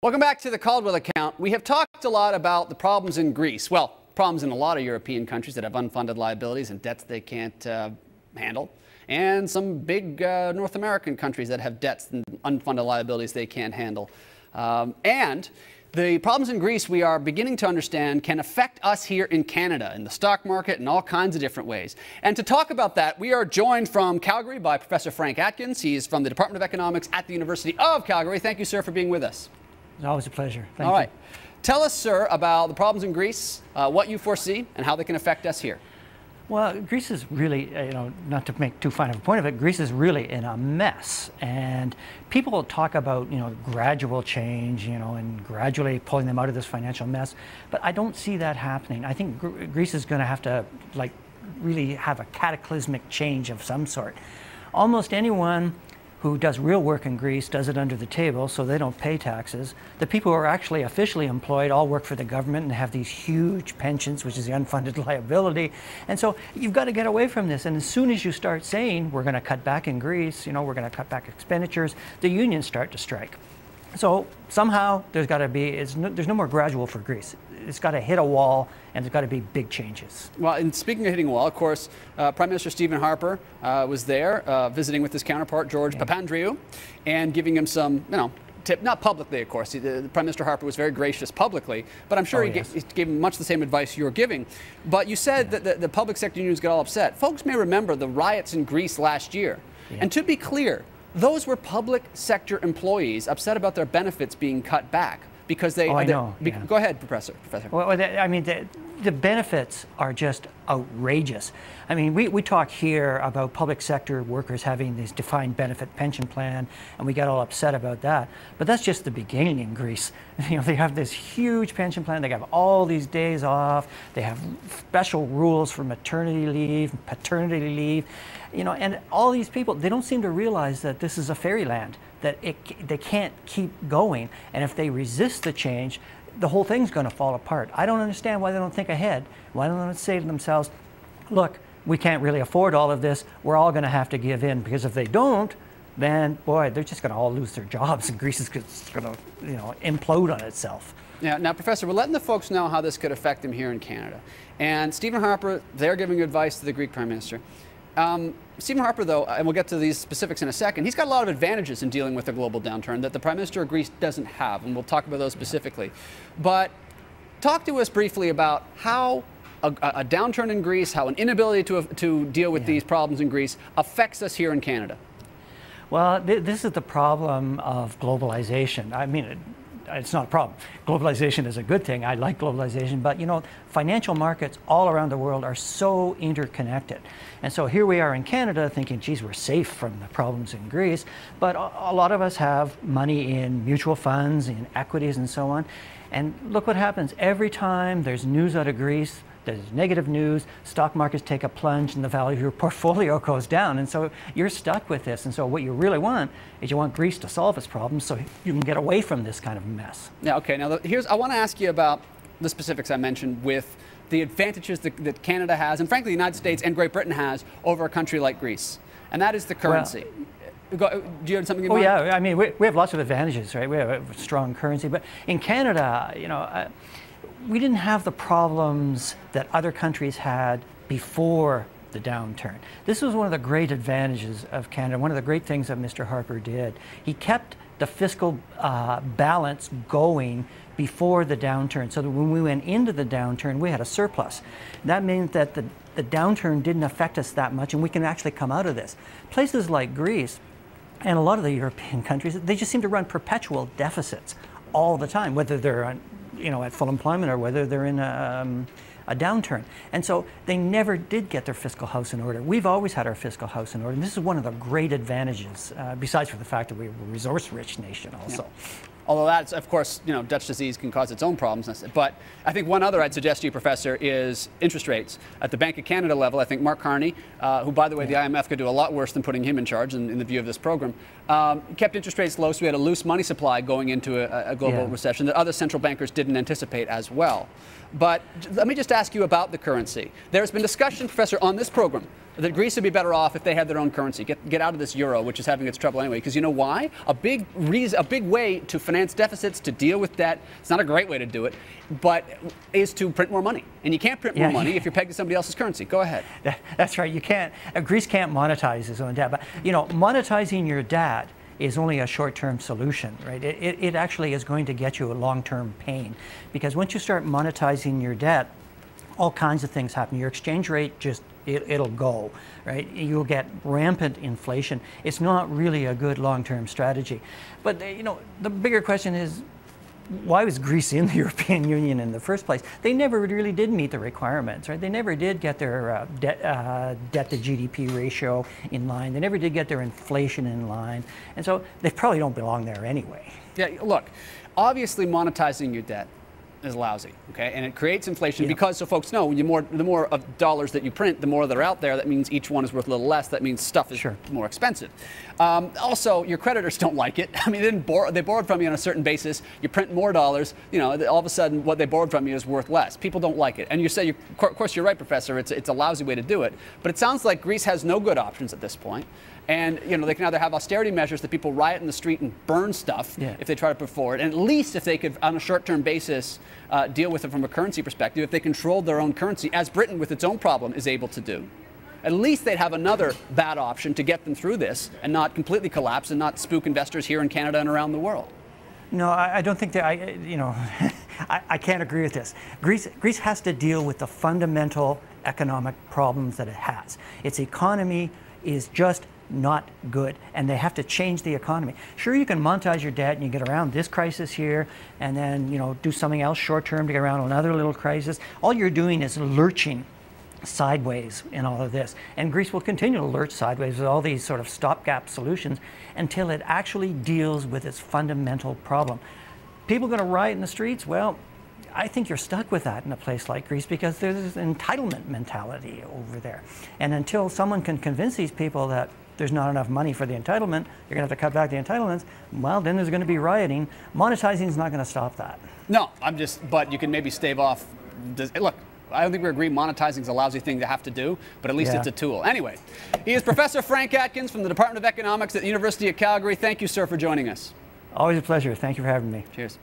Welcome back to the Caldwell Account. We have talked a lot about the problems in Greece. Well, problems in a lot of European countries that have unfunded liabilities and debts they can't handle. And some big North American countries that have debts and unfunded liabilities they can't handle. And the problems in Greece, we are beginning to understand, can affect us here in Canada, in the stock market, in all kinds of different ways. And to talk about that, we are joined from Calgary by Professor Frank Atkins. He's from the Department of Economics at the University of Calgary. Thank you, sir, for being with us. It's always a pleasure. Thank you. All right. Tell us, sir, about the problems in Greece, what you foresee, and how they can affect us here. Well, Greece is really, not to make too fine of a point of it, Greece is really in a mess. And people talk about, gradual change, and gradually pulling them out of this financial mess. But I don't see that happening. I think Greece is going to have to, really have a cataclysmic change of some sort. Almost anyone who does real work in Greece does it under the table, so they don't pay taxes. The people who are actually officially employed all work for the government and have these huge pensions, which is the unfunded liability. And so you've got to get away from this. And as soon as you start saying, we're going to cut back in Greece, we're going to cut back expenditures, the unions start to strike. So somehow there's got to be, there's no more gradual for Greece. It's got to hit a wall, and there's got to be big changes. Well, and speaking of hitting a wall, of course, Prime Minister Stephen Harper was there visiting with his counterpart, George Papandreou, and giving him some, tip, not publicly, of course. The Prime Minister Harper was very gracious publicly, but I'm sure he gave him much the same advice you're giving. But you said that the public sector unions get all upset. Folks may remember the riots in Greece last year. And to be clear, those were public sector employees upset about their benefits being cut back because they. Go ahead, Professor. Well, I mean, the benefits are just outrageous. I mean, we talk here about public sector workers having this defined benefit pension plan, and we get all upset about that. But that's just the beginning in Greece. They have this huge pension plan. They have all these days off. They have special rules for maternity leave, paternity leave. And all these people, they don't seem to realize that this is a fairyland, that they can't keep going. And if they resist the change, the whole thing's going to fall apart. I don't understand why they don't think ahead. Why don't they say to themselves, look, we can't really afford all of this. We're all going to have to give in, because if they don't, then, boy, they're just going to all lose their jobs, and Greece is going to, implode on itself. Yeah, now, Professor, we're letting the folks know how this could affect them here in Canada. And Stephen Harper, they're giving advice to the Greek Prime Minister. Stephen Harper, though, and we'll get to these specifics in a second, he's got a lot of advantages in dealing with a global downturn that the Prime Minister of Greece doesn't have, and we'll talk about those specifically. But talk to us briefly about how a downturn in Greece, how an inability to deal with these problems in Greece affects us here in Canada. Well, this is the problem of globalization. I mean, it's not a problem. Globalization is a good thing. I like globalization, but financial markets all around the world are so interconnected. And so here we are in Canada thinking, geez, we're safe from the problems in Greece, but a lot of us have money in mutual funds, in equities and so on. And look what happens. Every time there's news out of Greece, there's negative news, stock markets take a plunge, and the value of your portfolio goes down. And so you're stuck with this. And so what you really want is you want Greece to solve its problems so you can get away from this kind of mess. Yeah, okay. Now, I want to ask you about the specifics I mentioned with the advantages that Canada has, and frankly the United States and Great Britain has, over a country like Greece. And that is the currency. Do you have something in mind? Oh, yeah. I mean, we have lots of advantages, right? We have a strong currency. But in Canada, we didn't have the problems that other countries had before the downturn. This was one of the great advantages of Canada, one of the great things that Mr. Harper did. He kept the fiscal balance going before the downturn, so that when we went into the downturn, we had a surplus. That means that the downturn didn't affect us that much, and we can actually come out of this. Places like Greece and a lot of the European countries, they just seem to run perpetual deficits all the time, whether they're at full employment or whether they're in a downturn. And so they never did get their fiscal house in order. We've always had our fiscal house in order, and this is one of the great advantages, besides for the fact that we're a resource-rich nation also. Yeah. Although that's, of course, Dutch disease can cause its own problems. But I think one other I'd suggest to you, Professor, is interest rates. At the Bank of Canada level, I think Mark Carney, who, by the way, the IMF could do a lot worse than putting him in charge in the view of this program, kept interest rates low, so we had a loose money supply going into a global recession that other central bankers didn't anticipate as well. But let me just ask you about the currency. There's been discussion, Professor, on this program that Greece would be better off if they had their own currency. Get out of this euro, which is having its trouble anyway. Because you know why? A big way to finance deficits, to deal with debt, it's not a great way to do it, but is to print more money. And you can't print more money if you're pegged to somebody else's currency. Go ahead. That's right. You can't. Greece can't monetize its own debt. But you know, monetizing your debt is only a short-term solution, right? It actually is going to get you a long-term pain, because once you start monetizing your debt, all kinds of things happen. Your exchange rate just it'll go, right? You'll get rampant inflation. It's not really a good long-term strategy. But you know, the bigger question is, why was Greece in the European Union in the first place? They never really did meet the requirements, right? They never did get their debt to GDP ratio in line. They never did get their inflation in line. And so they probably don't belong there anyway. Yeah, look, obviously monetizing your debt is lousy, okay? And it creates inflation because, so folks know, the more of dollars that you print, the more that are out there. That means each one is worth a little less. That means stuff is more expensive. Also, your creditors don't like it. I mean, they borrowed from you on a certain basis. You print more dollars, you know, all of a sudden what they borrowed from you is worth less. People don't like it. And you say, of course, you're right, Professor, it's a lousy way to do it. But it sounds like Greece has no good options at this point. And you know, they can either have austerity measures that people riot in the street and burn stuff if they try to put forward, and at least if they could, on a short-term basis, deal with it from a currency perspective, if they controlled their own currency, as Britain with its own problem is able to do, at least they'd have another bad option to get them through this and not completely collapse and not spook investors here in Canada and around the world. No, I don't think that, you know, I can't agree with this. Greece has to deal with the fundamental economic problems that it has. Its economy is just not good, and they have to change the economy. Sure, you can monetize your debt and you get around this crisis here, and then, you know, do something else short term to get around another little crisis. All you're doing is lurching sideways in all of this, and Greece will continue to lurch sideways with all these sort of stopgap solutions until it actually deals with its fundamental problem. People going to riot in the streets? Well, I think you're stuck with that in a place like Greece, because there's an entitlement mentality over there. And until someone can convince these people that there's not enough money for the entitlement, you're going to have to cut back the entitlements, well, then there's going to be rioting. Monetizing is not going to stop that. No, but you can maybe stave off. Look, I don't think we agree monetizing is a lousy thing to have to do, but at least it's a tool. Anyway, he is Professor Frank Atkins from the Department of Economics at the University of Calgary. Thank you, sir, for joining us. Always a pleasure. Thank you for having me. Cheers.